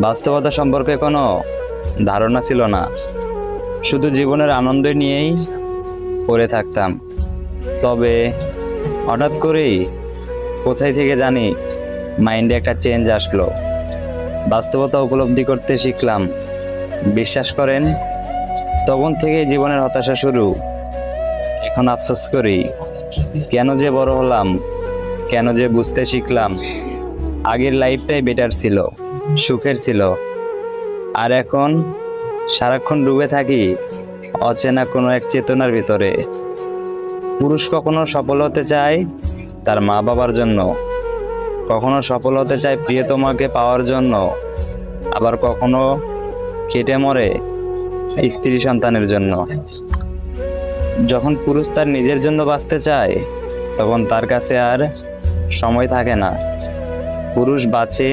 বাস্তবতা সম্পর্কে কোনো ধারণা ছিল না, শুধু জীবনের আনন্দ নিয়েই পড়ে থাকতাম। তবে হঠাৎ করেই কোথায় থেকে জানি মাইন্ডে একটা চেঞ্জ আসলো, বাস্তবতা উপলব্ধি করতে শিখলাম। বিশ্বাস করেন, তখন থেকেই জীবনের হতাশা শুরু। এখন আফসোস করি, কেন যে বড় হলাম, কেন যে বুঝতে শিখলাম আগের লাইফটাই বেটার ছিল, সুখের ছিল। আর এখন সারাক্ষণ ডুবে থাকি অচেনা কোনো এক চেতনার ভিতরে। পুরুষ কখনো সফল হতে চায় তার মা বাবার জন্য, কখনো সফল হতে চায় প্রিয়তমাকে পাওয়ার জন্য, আবার কখনো খেটে মরে স্ত্রী সন্তানের জন্য। যখন পুরুষ তার নিজের জন্য বাঁচতে চায়, তখন তার কাছে আর সময় থাকে না। পুরুষ বাঁচে